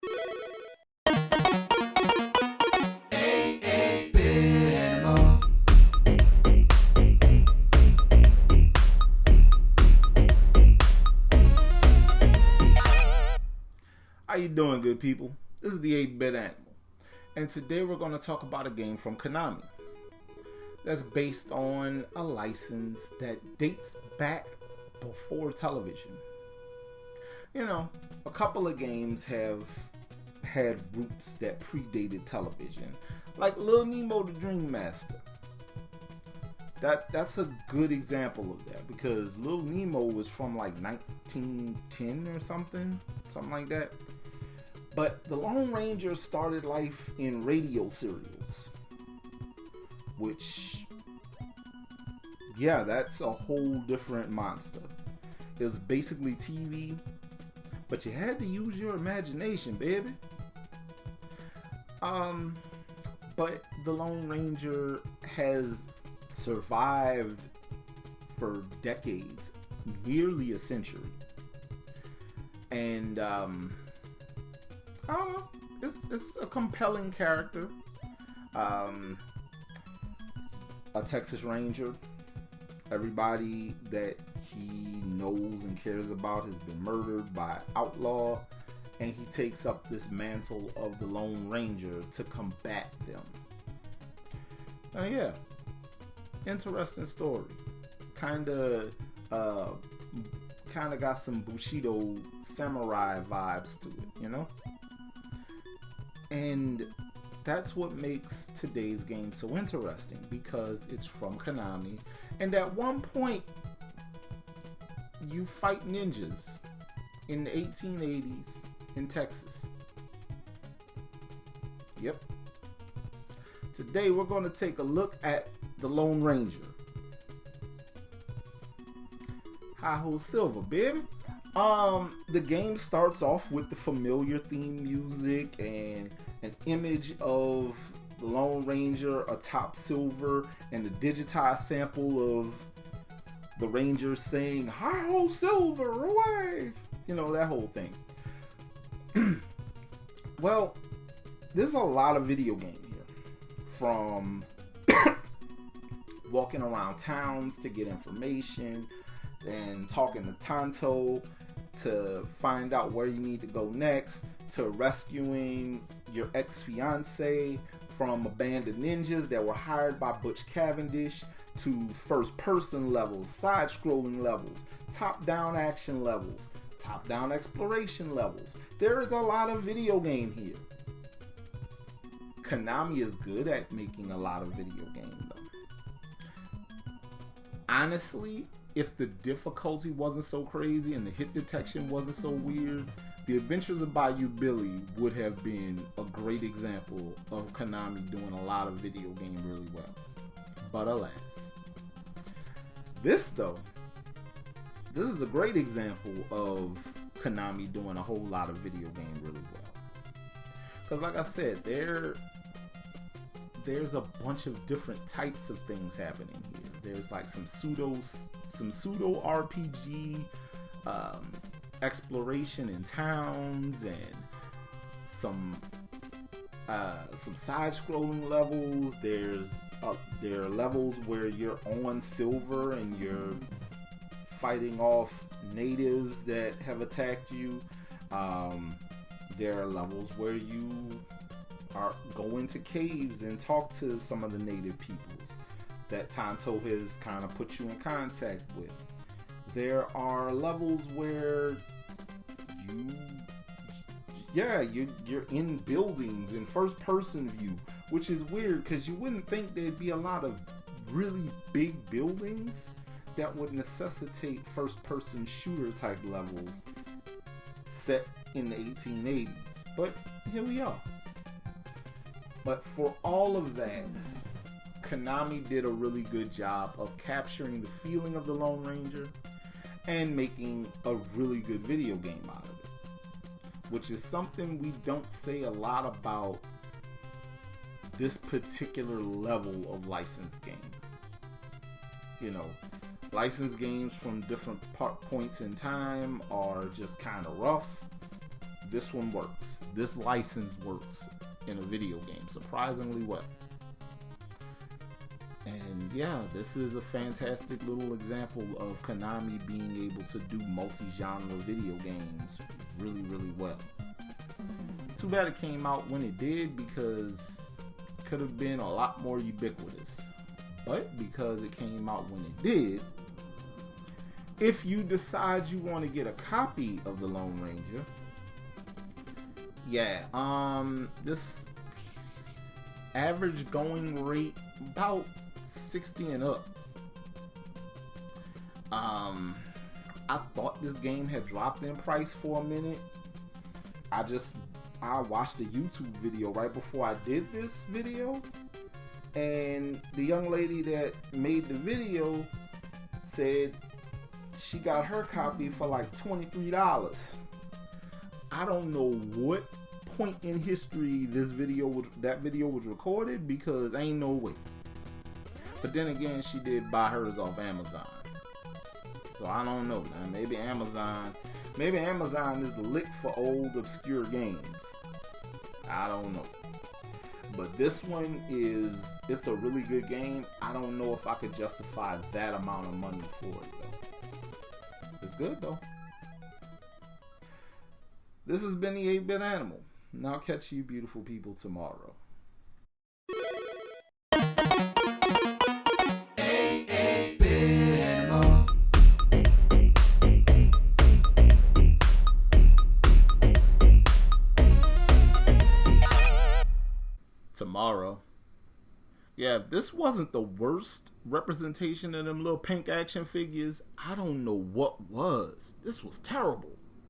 How you doing, good people? This is the 8-Bit Animal, and today we're going to talk about a game from Konami that's based on a license that dates back before television. You know, a couple of games have had roots that predated television, like Lil Nemo the Dream Master. That's a good example of that, because Lil Nemo was from like 1910 or something like that. But the Lone Ranger started life in radio serials, which, yeah, that's a whole different monster. It was basically TV, but you had to use your imagination, baby. But the Lone Ranger has survived for decades, nearly a century, and I don't know. It's a compelling character. A Texas Ranger. Everybody that he knows and cares about has been murdered by outlaw, and he takes up this mantle of the Lone Ranger to combat them. Yeah, interesting story. Kinda got some Bushido samurai vibes to it, you know? And that's what makes today's game so interesting, because it's from Konami, and at one point you fight ninjas in the 1880s in Texas. Yep. Today we're going to take a look at the Lone Ranger. Hi-ho Silver, baby. The game starts off with the familiar theme music and an image of the Lone Ranger atop Silver and the digitized sample of the Ranger saying, "Hi-ho Silver, away!" You know, that whole thing. Well, there's a lot of video game here. From walking around towns to get information, and talking to Tonto to find out where you need to go next, to rescuing your ex-fiance from a band of ninjas that were hired by Butch Cavendish, to first-person levels, side-scrolling levels, top-down action levels, top-down exploration levels. There is a lot of video game here. Konami is good at making a lot of video games, though. Honestly, if the difficulty wasn't so crazy and the hit detection wasn't so weird, The Adventures of Bayou Billy would have been a great example of Konami doing a lot of video game really well. But alas. This is a great example of Konami doing a whole lot of video game really well. Because like I said, there's a bunch of different types of things happening here. There's like some pseudo RPG exploration in towns, and some side-scrolling levels. There are levels where you're on Silver and you're fighting off natives that have attacked you. There are levels where you go into caves and talk to some of the native peoples that Tonto has kind of put you in contact with. There are levels where you're in buildings in first person view, which is weird because you wouldn't think there'd be a lot of really big buildings that would necessitate first person shooter type levels set in the 1880s. But here we are. But for all of that, Konami did a really good job of capturing the feeling of the Lone Ranger and making a really good video game out of it, which is something we don't say a lot about this particular level of licensed game. You know, licensed games from different points in time are just kind of rough. this one works. This license works in a video game surprisingly well. And yeah, this is a fantastic little example of Konami being able to do multi-genre video games really, really well. Too bad it came out when it did, because it could have been a lot more ubiquitous. But because it came out when it did, if you decide you want to get a copy of the Lone Ranger, yeah, this average going rate about 60 and up. I thought this game had dropped in price for a minute. I watched a YouTube video right before I did this video, and the young lady that made the video said she got her copy for like $23. I don't know what point in history that video was recorded, because ain't no way. But then again, she did buy hers off Amazon. So I don't know, man. Maybe Amazon is the lick for old obscure games. I don't know. But this one it's a really good game. I don't know if I could justify that amount of money for it though. It's good though. This has been the 8-Bit Animal. And I'll catch you beautiful people tomorrow. Tomorrow. Yeah, if this wasn't the worst representation of them little pink action figures, I don't know what was. This was terrible.